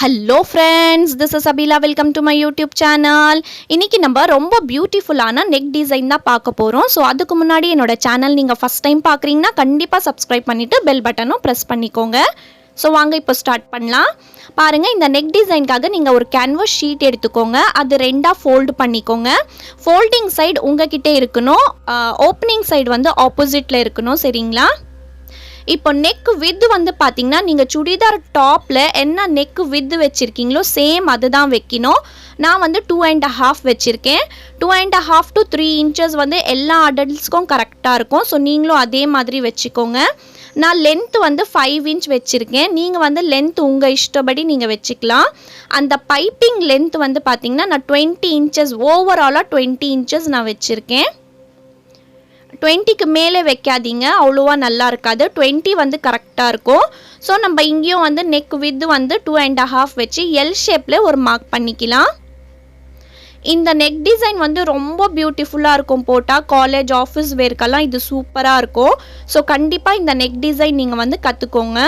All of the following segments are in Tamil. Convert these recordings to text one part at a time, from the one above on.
Hello friends, this is Abila. Welcome to my YouTube channel. இன்னைக்கு நம்ம ரொம்ப பியூட்டிஃபுல்லான neck design தான் பார்க்க போறோம். ஸோ அதுக்கு முன்னாடி என்னோட சேனல் நீங்கள் ஃபஸ்ட் டைம் பார்க்குறீங்கன்னா கண்டிப்பாக சப்ஸ்கிரைப் பண்ணிவிட்டு பெல் பட்டனும் ப்ரெஸ் பண்ணிக்கோங்க. ஸோ வாங்க இப்போ ஸ்டார்ட் பண்ணலாம். பாருங்கள், இந்த நெக் டிசைனுக்காக நீங்கள் ஒரு கேன்வஸ் ஷீட் எடுத்துக்கோங்க. அது ரெண்டாக ஃபோல்டு பண்ணிக்கோங்க. ஃபோல்டிங் சைடு உங்ககிட்ட இருக்கணும், ஓப்பனிங் சைடு வந்து ஆப்போசிட்டில் இருக்கணும். சரிங்களா? இப்போ நெக் வித் வந்து பார்த்தீங்கன்னா நீங்கள் சுடிதார் டாப்பில் என்ன நெக் வித் வச்சுருக்கீங்களோ சேம் அதுதான் வைக்கணும். நான் வந்து 2.5 வச்சுருக்கேன். 2.5 to 3 inches வந்து எல்லா அடல்ட்ஸ்க்கும் கரெக்டாக இருக்கும். ஸோ நீங்களும் அதே மாதிரி வச்சுக்கோங்க. நான் லென்த்து வந்து 5 inch வச்சுருக்கேன். நீங்கள் வந்து லென்த் உங்கள் இஷ்டப்படி நீங்கள் வச்சுக்கலாம். அந்த பைப்பிங் லென்த் வந்து பார்த்திங்கன்னா நான் 20 inches, ஓவராலாக 20 inches நான் வச்சுருக்கேன். 20க்கு மேலே வைக்காதீங்க, அவ்வளோவா நல்லா இருக்காது. 20 வந்து கரெக்டாக இருக்கும். ஸோ நம்ம இங்கேயும் வந்து நெக் வித் வந்து 2.5 வச்சு எல் ஷேப்பில் ஒரு மார்க் பண்ணிக்கலாம். இந்த நெக் டிசைன் வந்து ரொம்ப பியூட்டிஃபுல்லாக இருக்கும். போட்டால் காலேஜ் ஆஃபீஸ் வேர்க்கெல்லாம் இது சூப்பராக இருக்கும். ஸோ கண்டிப்பாக இந்த நெக் டிசைன் நீங்கள் வந்து கற்றுக்கோங்க.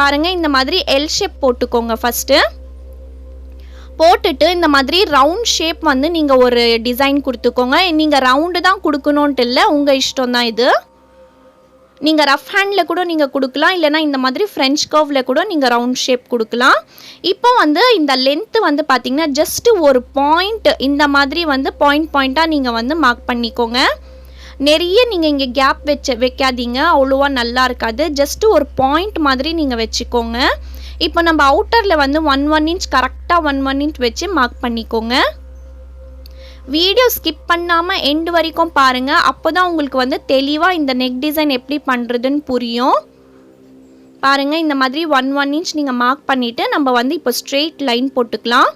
பாருங்கள், இந்த மாதிரி எல் ஷேப் போட்டுக்கோங்க. ஃபஸ்ட்டு போட்டுட்டு இந்த மாதிரி ரவுண்ட் ஷேப் வந்து நீங்கள் ஒரு டிசைன் கொடுத்துக்கோங்க. நீங்கள் ரவுண்டு தான் கொடுக்கணுன்ட்டு இல்லை, உங்கள் இஷ்டம் தான் இது. நீங்கள் ரஃப் ஹேண்டில் கூட நீங்கள் கொடுக்கலாம், இல்லைனா இந்த மாதிரி ஃப்ரெஞ்ச் கர்வில் கூட நீங்கள் ரவுண்ட் ஷேப் கொடுக்கலாம். இப்போ வந்து இந்த லென்த்து வந்து பார்த்திங்கன்னா ஜஸ்ட்டு ஒரு பாயிண்ட் இந்த மாதிரி வந்து பாயிண்ட்டாக நீங்கள் வந்து மார்க் பண்ணிக்கோங்க. நிறைய நீங்கள் இங்கே கேப் வைக்காதீங்க, அவ்வளோவா நல்லா இருக்காது. ஜஸ்ட்டு ஒரு பாயிண்ட் மாதிரி நீங்கள் வச்சுக்கோங்க. இப்போ நம்ம அவுட்டரில் வந்து 1 inch கரெக்டாக 1 inch வச்சு மார்க் பண்ணிக்கோங்க. வீடியோ ஸ்கிப் பண்ணாமல் எண்டு வரைக்கும் பாருங்கள். அப்போ தான் உங்களுக்கு வந்து தெளிவாக இந்த நெக் டிசைன் எப்படி பண்ணுறதுன்னு புரியும். பாருங்கள், இந்த மாதிரி 1 inch நீங்கள் மார்க் பண்ணிவிட்டு நம்ம வந்து இப்போ ஸ்ட்ரெயிட் லைன் போட்டுக்கலாம்.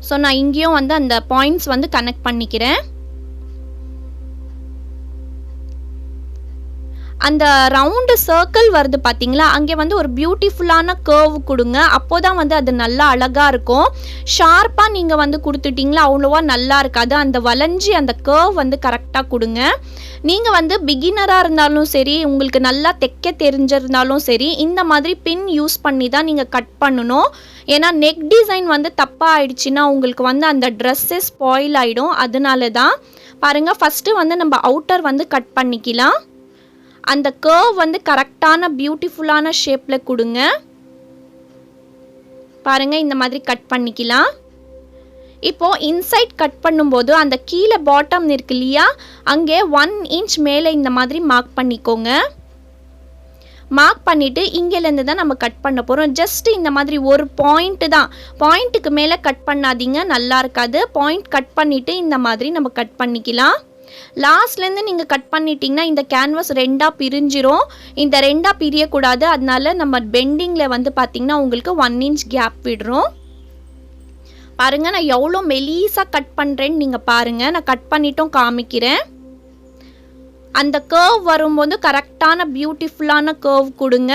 ஸோ நான் இங்கேயும் வந்து அந்த பாயிண்ட்ஸ் வந்து கனெக்ட் பண்ணிக்கிறேன். அந்த ரவுண்டு சர்க்கிள் வருது பார்த்தீங்களா, அங்கே வந்து ஒரு பியூட்டிஃபுல்லான கர்வ் கொடுங்க. அப்போ தான் வந்து அது நல்லா அழகாக இருக்கும். ஷார்ப்பாக நீங்கள் வந்து கொடுத்துட்டிங்களா அவ்வளோவா நல்லா இருக்காது. அந்த வளைஞ்சி அந்த கர்வ் வந்து கரெக்டாக கொடுங்க. நீங்கள் வந்து பிகினராக இருந்தாலும் சரி, உங்களுக்கு நல்லா தைக்க தெரிஞ்சிருந்தாலும் சரி, இந்த மாதிரி பின் யூஸ் பண்ணி தான் நீங்கள் கட் பண்ணணும். ஏன்னா நெக் டிசைன் வந்து தப்பாக ஆயிடுச்சுன்னா உங்களுக்கு வந்து அந்த ட்ரெஸ்ஸே ஸ்பாயில் ஆகிடும். அதனால தான் பாருங்கள், ஃபஸ்ட்டு வந்து நம்ம அவுட்டர் வந்து கட் பண்ணிக்கலாம். அந்த கர்வ் வந்து கரெக்டான பியூட்டிஃபுல்லான ஷேப்பில் கொடுங்க. பாருங்கள், இந்த மாதிரி கட் பண்ணிக்கலாம். இப்போது இன்சைட் கட் பண்ணும்போது அந்த கீழே பாட்டம் இருக்கு இல்லையா, அங்கே 1 inch மேலே இந்த மாதிரி மார்க் பண்ணிக்கோங்க. மார்க் பண்ணிவிட்டு இங்கேருந்து தான் நம்ம கட் பண்ண போகிறோம். ஜஸ்ட்டு இந்த மாதிரி ஒரு பாயிண்ட்டு தான், பாயிண்ட்டுக்கு மேலே கட் பண்ணாதீங்க, நல்லா இருக்காது. பாயிண்ட் கட் பண்ணிவிட்டு இந்த மாதிரி நம்ம கட் பண்ணிக்கலாம். லாஸ்ட்லேருந்து நீங்கள் கட் பண்ணிட்டீங்கன்னா இந்த கேன்வஸ் ரெண்டாக பிரிஞ்சிரும். இந்த ரெண்டாக பிரியக்கூடாது. அதனால நம்ம பெண்டிங்கில் வந்து பார்த்திங்கன்னா உங்களுக்கு 1 inch கேப் விடுறோம். பாருங்கள், நான் எவ்வளோ மெலீஸாக கட் பண்ணுறேன்னு நீங்கள் பாருங்கள். நான் கட் பண்ணிட்டும் காமிக்கிறேன். அந்த கர்வ் வரும்போது கரெக்டான பியூட்டிஃபுல்லான கர்வ் கொடுங்க.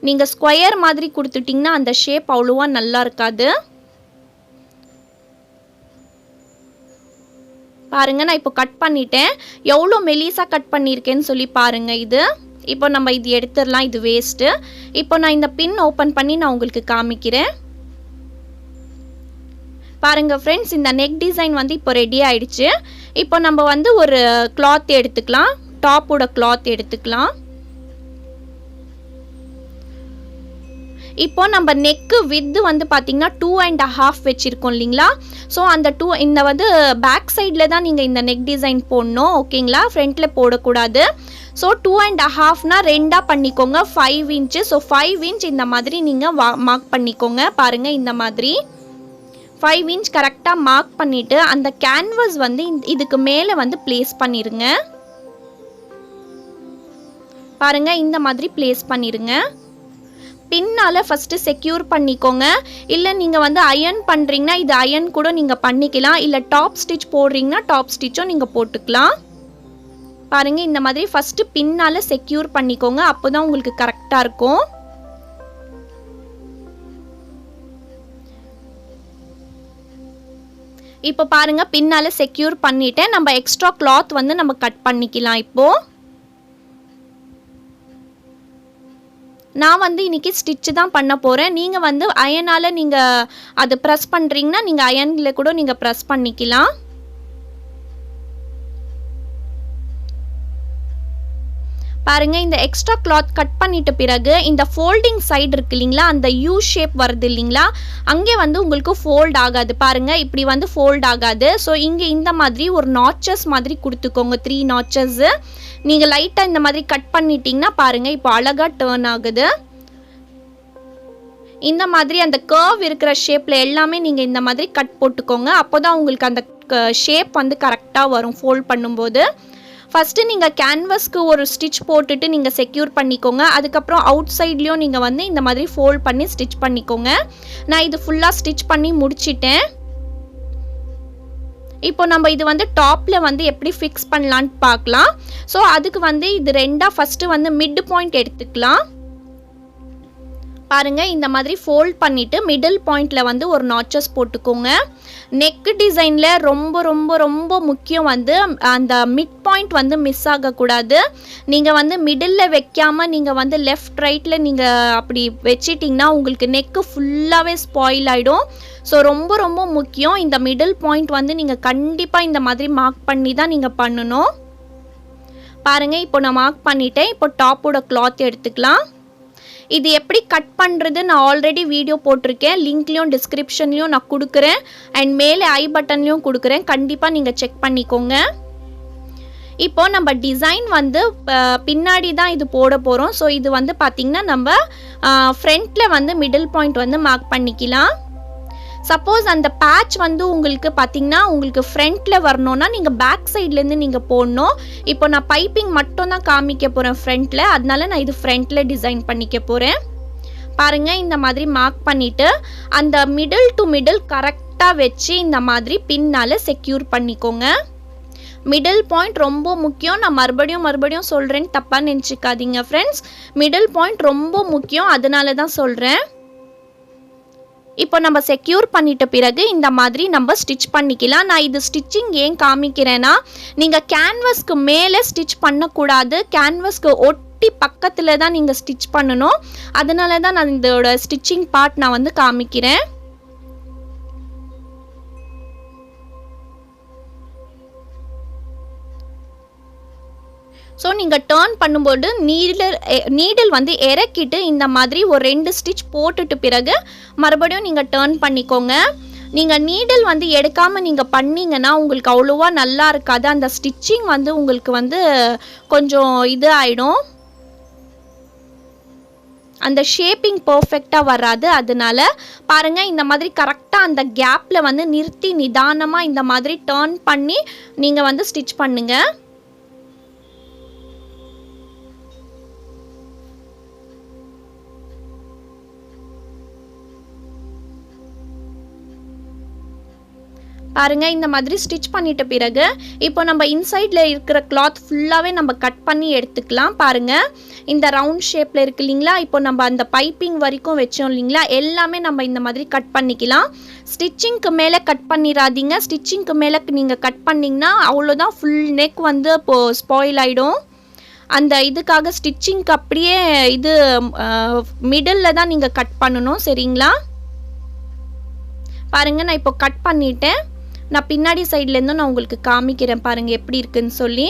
நீங்கள் ஸ்கொயர் மாதிரி கொடுத்துட்டிங்கன்னா அந்த ஷேப் அவ்வளோவா நல்லா இருக்காது. பாருங்கள், நான் இப்போ கட் பண்ணிட்டேன். எவ்வளோ மெலீஸாக கட் பண்ணியிருக்கேன்னு சொல்லி பாருங்கள். இது இப்போ நம்ம இது எடுத்துடலாம், இது வேஸ்ட்டு. இப்போ நான் இந்த பின் ஓப்பன் பண்ணி நான் உங்களுக்கு காமிக்கிறேன். பாருங்கள் ஃப்ரெண்ட்ஸ், இந்த நெக் டிசைன் வந்து இப்போ ரெடி ஆயிடுச்சு. இப்போ நம்ம வந்து ஒரு கிளாத் எடுத்துக்கலாம், டாப்போட கிளாத் எடுத்துக்கலாம். இப்போ நம்ம நெக்கு வித்து வந்து பார்த்திங்கன்னா 2.5 வச்சுருக்கோம் இல்லைங்களா. ஸோ அந்த இந்த வந்து பேக் சைடில் தான் நீங்கள் இந்த நெக் டிசைன் போடணும். ஓகேங்களா, ஃப்ரண்ட்டில் போடக்கூடாது. ஸோ 2.5னா ரெண்டாக பண்ணிக்கோங்க, 5 inch. ஸோ 5 inch இந்த மாதிரி நீங்கள் மார்க் பண்ணிக்கோங்க. பாருங்கள், இந்த மாதிரி 5 inch கரெக்டாக மார்க் பண்ணிவிட்டு அந்த கேன்வஸ் வந்து இதுக்கு மேலே வந்து ப்ளேஸ் பண்ணிடுங்க. பாருங்கள், இந்த மாதிரி ப்ளேஸ் பண்ணிடுங்க. பின்னால் ஃபஸ்ட்டு செக்யூர் பண்ணிக்கோங்க. இல்லை நீங்கள் வந்து அயர்ன் பண்ணுறீங்கன்னா இது அயர்ன் கூட நீங்கள் பண்ணிக்கலாம். இல்லை டாப் ஸ்டிச் போடுறீங்கன்னா டாப் ஸ்டிச்சும் நீங்கள் போட்டுக்கலாம். பாருங்கள், இந்த மாதிரி ஃபஸ்ட்டு பின்னால் செக்யூர் பண்ணிக்கோங்க. அப்போ தான் உங்களுக்கு கரெக்டாக இருக்கும். இப்போ பாருங்க பின்னால செக்யூர் பண்ணிட்டேன். நம்ம எக்ஸ்ட்ரா கிளாத் வந்து நம்ம கட் பண்ணிக்கலாம். இப்போ நான் வந்து இன்னைக்கு ஸ்டிட்ச் தான் பண்ண போறேன். நீங்க வந்து அயனால நீங்க அது பிரஸ் பண்றீங்கன்னா நீங்க அயன்ல கூட நீங்க பிரஸ் பண்ணிக்கலாம். பாருங்க இந்த எக்ஸ்ட்ரா கிளாத் கட் பண்ணிட்ட பிறகு இந்த ஃபோல்டிங் சைடு இருக்கு இல்லைங்களா, அந்த யூ ஷேப் வருது இல்லைங்களா, அங்கே வந்து உங்களுக்கு ஃபோல்ட் ஆகாது. பாருங்க இப்படி வந்து ஃபோல்ட் ஆகாது. ஸோ இங்கே இந்த மாதிரி ஒரு நாச்சஸ் மாதிரி கொடுத்துக்கோங்க, 3 நாச்சஸ். நீங்கள் லைட்டாக இந்த மாதிரி கட் பண்ணிட்டீங்கன்னா பாருங்க இப்போ அழகாக டேர்ன் ஆகுது. இந்த மாதிரி அந்த கர்வ் இருக்கிற ஷேப்பில் எல்லாமே நீங்கள் இந்த மாதிரி கட் போட்டுக்கோங்க. அப்போ தான் உங்களுக்கு அந்த ஷேப் வந்து கரெக்டாக வரும் ஃபோல்ட் பண்ணும்போது. ஃபஸ்ட்டு நீங்கள் கேன்வஸ்க்கு ஒரு ஸ்டிச் போட்டுட்டு நீங்கள் செக்யூர் பண்ணிக்கோங்க. அதுக்கப்புறம் அவுட் சைட்லேயும் நீங்கள் வந்து இந்த மாதிரி ஃபோல்ட் பண்ணி ஸ்டிச் பண்ணிக்கோங்க. நான் இது ஃபுல்லாக ஸ்டிச் பண்ணி முடிச்சிட்டேன். இப்போ நம்ம இது வந்து டாப்பில் வந்து எப்படி ஃபிக்ஸ் பண்ணலான்னு பார்க்கலாம். ஸோ அதுக்கு வந்து இது ரெண்டாக ஃபஸ்ட்டு வந்து மிட் பாயிண்ட் எடுத்துக்கலாம். பாருங்க இந்த மாதிரி ஃபோல்ட் பண்ணிவிட்டு மிடில் பாயிண்டில் வந்து ஒரு நாச்சஸ் போட்டுக்கோங்க. நெக் டிசைனில் ரொம்ப ரொம்ப ரொம்ப முக்கியம் வந்து அந்த மிட் பாயிண்ட் வந்து மிஸ் ஆகக்கூடாது. நீங்கள் வந்து மிடில் வைக்காமல் நீங்கள் வந்து லெஃப்ட் ரைட்டில் நீங்கள் அப்படி வச்சிட்டிங்கன்னா உங்களுக்கு நெக்கு ஃபுல்லாகவே ஸ்பாயில் ஆகிடும். ஸோ ரொம்ப ரொம்ப முக்கியம் இந்த மிடில் பாயிண்ட் வந்து நீங்கள் கண்டிப்பாக இந்த மாதிரி மார்க் பண்ணி தான் நீங்கள் பண்ணணும். பாருங்கள் இப்போ நான் மார்க் பண்ணிட்டேன். இப்போ டாப்போட கிளாத் எடுத்துக்கலாம். இது எப்படி கட் பண்ணுறது நான் ஆல்ரெடி வீடியோ போட்டிருக்கேன். லிங்க்லேயும் டிஸ்கிரிப்ஷன்லேயும் நான் கொடுக்குறேன். அண்ட் மேலே ஐ பட்டன்லேயும் கொடுக்குறேன். கண்டிப்பாக நீங்கள் செக் பண்ணிக்கோங்க. இப்போ நம்ம டிசைன் வந்து பின்னாடி தான் இது போட போகிறோம். ஸோ இது வந்து பார்த்திங்கன்னா நம்ம ஃப்ரண்ட்டில் வந்து மிடில் பாயிண்ட் வந்து மார்க் பண்ணிக்கலாம். சப்போஸ் அந்த பேட்ச் வந்து உங்களுக்கு பார்த்திங்கன்னா உங்களுக்கு ஃப்ரண்ட்டில் வரணும்னா நீங்கள் பேக் சைட்லேருந்து நீங்கள் போடணும். இப்போ நான் பைப்பிங் மட்டும் தான் காமிக்க போகிறேன் ஃப்ரண்ட்டில். அதனால நான் இது ஃப்ரண்ட்டில் டிசைன் பண்ணிக்க போகிறேன். பாருங்கள் இந்த மாதிரி மார்க் பண்ணிவிட்டு அந்த மிடில் டு மிடில் கரெக்டாக வச்சு இந்த மாதிரி பின்னால் செக்யூர் பண்ணிக்கோங்க. மிடில் பாயிண்ட் ரொம்ப முக்கியம். நான் மறுபடியும் சொல்கிறேன்னு தப்பாக நினச்சிக்காதீங்க ஃப்ரெண்ட்ஸ். மிடில் பாயிண்ட் ரொம்ப முக்கியம், அதனால தான் சொல்கிறேன். இப்போ நம்ம செக்யூர் பண்ணிட்ட பிறகு இந்த மாதிரி நம்ம ஸ்டிச் பண்ணிக்கலாம். நான் இது ஸ்டிச்சிங் ஏன் காமிக்கிறேன்னா, நீங்கள் கேன்வஸ்க்கு மேலே ஸ்டிச் பண்ணக்கூடாது. கேன்வஸ்க்கு ஒட்டி பக்கத்தில் தான் நீங்கள் ஸ்டிச் பண்ணணும். அதனால தான் நான் இதோட ஸ்டிச்சிங் பார்ட் நான் வந்து காமிக்கிறேன். ஸோ நீங்கள் டேர்ன் பண்ணும்போது நீடில் வந்து இறக்கிட்டு இந்த மாதிரி ஒரு 2 ஸ்டிச் போட்டுட்டு பிறகு மறுபடியும் நீங்கள் டேர்ன் பண்ணிக்கோங்க. நீங்கள் நீடில் வந்து எடுக்காமல் நீங்கள் பண்ணிங்கன்னா உங்களுக்கு அவ்வளோவா நல்லா இருக்காது. அந்த ஸ்டிச்சிங் வந்து உங்களுக்கு வந்து கொஞ்சம் இது ஆகிடும், அந்த ஷேப்பிங் பர்ஃபெக்டாக வராது. அதனால பாருங்கள் இந்த மாதிரி கரெக்டாக அந்த கேப்பில் வந்து நிறுத்தி நிதானமாக இந்த மாதிரி டேர்ன் பண்ணி நீங்கள் வந்து ஸ்டிச் பண்ணுங்கள். பாருங்கள் இந்த மாதிரி ஸ்டிச் பண்ணிட்ட பிறகு இப்போ நம்ம இன்சைடில் இருக்கிற கிளாத் ஃபுல்லாகவே நம்ம கட் பண்ணி எடுத்துக்கலாம். பாருங்கள் இந்த ரவுண்ட் ஷேப்பில் இருக்கு இல்லைங்களா, இப்போ நம்ம அந்த பைப்பிங் வரைக்கும் வச்சோம் இல்லைங்களா, எல்லாமே நம்ம இந்த மாதிரி கட் பண்ணிக்கலாம். ஸ்டிச்சிங்க்கு மேலே கட் பண்ணிடாதீங்க. ஸ்டிச்சிங்க்கு மேலே நீங்கள் கட் பண்ணிங்கன்னா அவ்வளோதான், ஃபுல் நெக் வந்து இப்போது ஸ்பாயில் ஆகிடும். அந்த இதுக்காக ஸ்டிச்சிங்க்கு அப்படியே இது மிடில் தான் நீங்கள் கட் பண்ணணும். சரிங்களா? பாருங்கள் நான் இப்போ கட் பண்ணிட்டேன். நான் பின்னாடி சைட்லேருந்தும் நான் உங்களுக்கு காமிக்கிறேன் பாருங்கள் எப்படி இருக்குன்னு சொல்லி.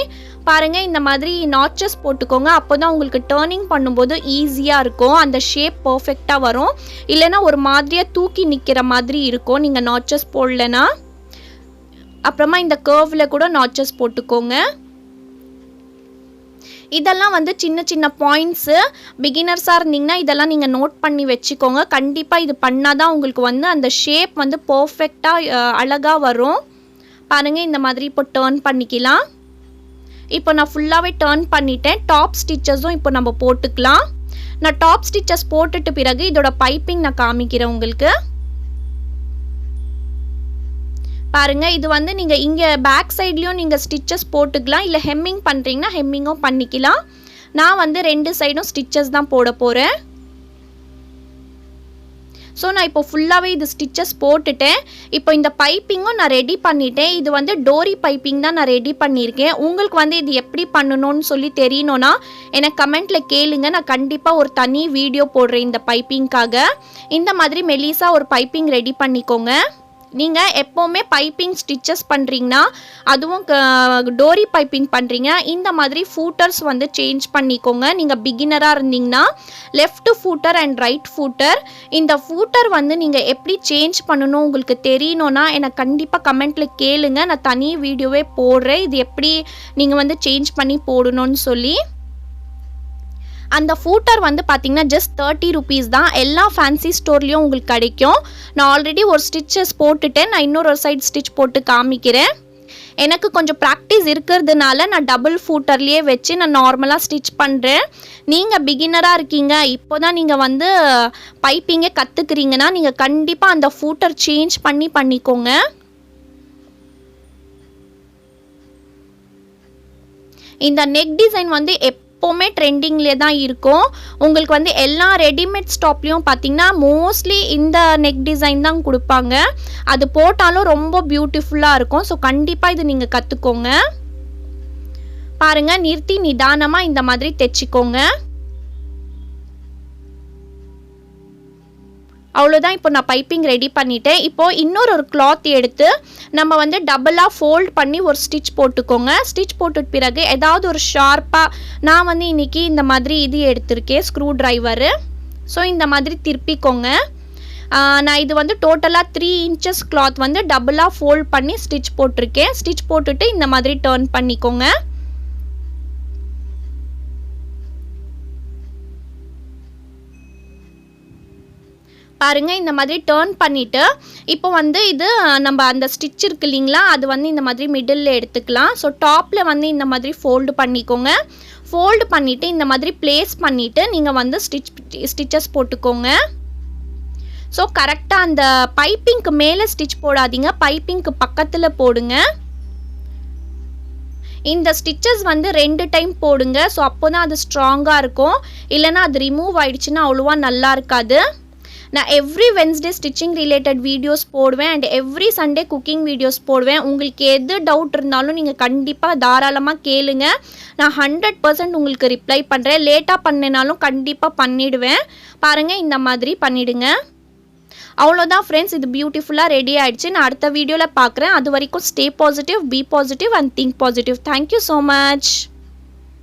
பாருங்கள் இந்த மாதிரி நாச்சஸ் போட்டுக்கோங்க. அப்போ தான் உங்களுக்கு டேர்னிங் பண்ணும்போது ஈஸியாக இருக்கும், அந்த ஷேப் பர்ஃபெக்டாக வரும். இல்லைன்னா ஒரு மாதிரியாக தூக்கி நிற்கிற மாதிரி இருக்கும் நீங்கள் நாச்சஸ் போடலைன்னா. அப்புறமா இந்த கர்வில் கூட நாச்சஸ் போட்டுக்கோங்க. இதெல்லாம் வந்து சின்ன சின்ன பாயிண்ட்ஸு. பிகினர்ஸாக இருந்தீங்கன்னா இதெல்லாம் நீங்கள் நோட் பண்ணி வச்சுக்கோங்க. கண்டிப்பாக இது பண்ணால் தான் உங்களுக்கு வந்து அந்த ஷேப் வந்து பர்ஃபெக்டாக அழகாக வரும். பாருங்கள் இந்த மாதிரி இப்போ டேர்ன் பண்ணிக்கலாம். இப்போ நான் ஃபுல்லாகவே டேர்ன் பண்ணிட்டேன். டாப் ஸ்டிச்சஸும் இப்போ நம்ம போட்டுக்கலாம். நான் டாப் ஸ்டிச்சஸ் போட்டுட்டு பிறகு இதோட பைப்பிங் நான் காமிக்கிறேன் உங்களுக்கு. பாருங்கள் இது வந்து நீங்கள் இங்கே பேக் சைட்லேயும் நீங்கள் ஸ்டிச்சஸ் போட்டுக்கலாம். இல்லை ஹெம்மிங் பண்ணுறீங்கன்னா ஹெம்மிங்கும் பண்ணிக்கலாம். நான் வந்து 2 சைடும் ஸ்டிச்சஸ் தான் போட போகிறேன். ஸோ நான் இப்போ ஃபுல்லாகவே இது ஸ்டிச்சஸ் போட்டுட்டேன். இப்போ இந்த பைப்பிங்கும் நான் ரெடி பண்ணிட்டேன். இது வந்து டோரி பைப்பிங் தான் நான் ரெடி பண்ணியிருக்கேன். உங்களுக்கு வந்து இது எப்படி பண்ணணும்னு சொல்லி தெரியணும்னா எனக்கு கமெண்ட்டில் கேளுங்க. நான் கண்டிப்பாக ஒரு தனி வீடியோ போடுறேன் இந்த பைப்பிங்காக. இந்த மாதிரி மெலிசா ஒரு பைப்பிங் ரெடி பண்ணிக்கோங்க. நீங்கள் எப்போவுமே பைப்பிங் ஸ்டிச்சஸ் பண்ணுறீங்கன்னா, அதுவும் டோரி பைப்பிங் பண்ணுறீங்க, இந்த மாதிரி ஃபூட்டர்ஸ் வந்து சேஞ்ச் பண்ணிக்கோங்க. நீங்கள் பிகினராக இருந்தீங்கன்னா left footer and right footer, இந்த ஃபூட்டர் வந்து நீங்கள் எப்படி சேஞ்ச் பண்ணணும் உங்களுக்கு தெரியணும்னா எனக்கு கண்டிப்பாக கமெண்ட்டில் கேளுங்க. நான் தனி வீடியோவே போடுறேன், இது எப்படி நீங்கள் வந்து சேஞ்ச் பண்ணி போடணும்னு சொல்லி. அந்த ஃபூட்டர் வந்து பார்த்திங்கன்னா ஜஸ்ட் 30 rupees தான். எல்லா ஃபேன்சி ஸ்டோர்லேயும் உங்களுக்கு கிடைக்கும். நான் ஆல்ரெடி ஒரு ஸ்டிச்சஸ் போட்டுட்டேன். நான் இன்னொரு சைட் ஸ்டிச் போட்டு காமிக்கிறேன். எனக்கு கொஞ்சம் ப்ராக்டிஸ் இருக்கிறதுனால நான் டபுள் ஃபூட்டர்லேயே வச்சு நான் நார்மலாக ஸ்டிச் பண்ணுறேன். நீங்கள் பிகினராக இருக்கீங்க, இப்போ தான் நீங்கள் வந்து பைப்பிங்கே கற்றுக்குறீங்கன்னா நீங்கள் கண்டிப்பாக அந்த ஃபூட்டர் சேஞ்ச் பண்ணிக்கோங்க. இந்த நெக் டிசைன் வந்து எப்போவுமே ட்ரெண்டிங்லேயே தான் இருக்கும். உங்களுக்கு வந்து எல்லா ரெடிமேட் ஸ்டாப்லேயும் பார்த்தீங்கன்னா மோஸ்ட்லி இந்த நெக் டிசைன் தான் கொடுப்பாங்க. அது போட்டாலும் ரொம்ப பியூட்டிஃபுல்லாக இருக்கும். ஸோ கண்டிப்பாக இது நீங்கள் கற்றுக்கோங்க. பாருங்கள், நிறுத்தி நிதானமாக இந்த மாதிரி தைச்சிக்கோங்க. அவ்வளோதான். இப்போ நான் பைப்பிங் ரெடி பண்ணிட்டேன். இப்போது இன்னொரு கிளாத் எடுத்து நம்ம வந்து டபுளாக ஃபோல்ட் பண்ணி ஒரு ஸ்டிச் போட்டுக்கோங்க. ஸ்டிச் போட்டுட்டு பிறகு ஏதாவது ஒரு ஷார்ப்பாக, நான் வந்து இன்றைக்கி இந்த மாதிரி இது எடுத்திருக்கேன், ஸ்க்ரூ ட்ரைவரு. ஸோ இந்த மாதிரி திருப்பிக்கோங்க. நான் இது வந்து டோட்டலாக 3 inches கிளாத் வந்து டபுளாக ஃபோல்ட் பண்ணி ஸ்டிச் போட்டிருக்கேன். ஸ்டிச் போட்டுட்டு இந்த மாதிரி டர்ன் பண்ணிக்கோங்க. பாருங்கள், இந்த மாதிரி டர்ன் பண்ணிவிட்டு இப்போ வந்து இது நம்ம அந்த ஸ்டிச் இருக்கு இல்லைங்களா, அது வந்து இந்த மாதிரி மிடில் எடுத்துக்கலாம். ஸோ டாப்பில் வந்து இந்த மாதிரி ஃபோல்டு பண்ணிக்கோங்க. ஃபோல்டு பண்ணிவிட்டு இந்த மாதிரி ப்ளேஸ் பண்ணிவிட்டு நீங்கள் வந்து ஸ்டிச்சஸ் போட்டுக்கோங்க. ஸோ கரெக்டாக அந்த பைப்பிங்க்கு மேலே ஸ்டிச் போடாதீங்க, பைப்பிங்க்கு பக்கத்தில் போடுங்க. இந்த ஸ்டிச்சஸ் வந்து 2 டைம் போடுங்க. ஸோ அப்போ தான் அது ஸ்ட்ராங்காக இருக்கும். இல்லைனா அது ரிமூவ் ஆகிடுச்சுன்னா அவ்வளோவா நல்லா இருக்காது. நான் every Wednesday stitching related videos போடுவேன் and every Sunday cooking videos போடுவேன். உங்களுக்கு எது டவுட் இருந்தாலும் நீங்கள் கண்டிப்பாக தாராளமாக கேளுங்க. நான் 100% உங்களுக்கு ரிப்ளை பண்ணுறேன். லேட்டாக பண்ணினாலும் கண்டிப்பாக பண்ணிவிடுவேன். பாருங்கள், இந்த மாதிரி பண்ணிவிடுங்க. அவ்வளோதான் ஃப்ரெண்ட்ஸ், இது பியூட்டிஃபுல்லாக ரெடி ஆகிடுச்சு. நான் அடுத்த வீடியோவில் பார்க்குறேன். அது வரைக்கும் stay positive, be positive and think positive. Thank you so much.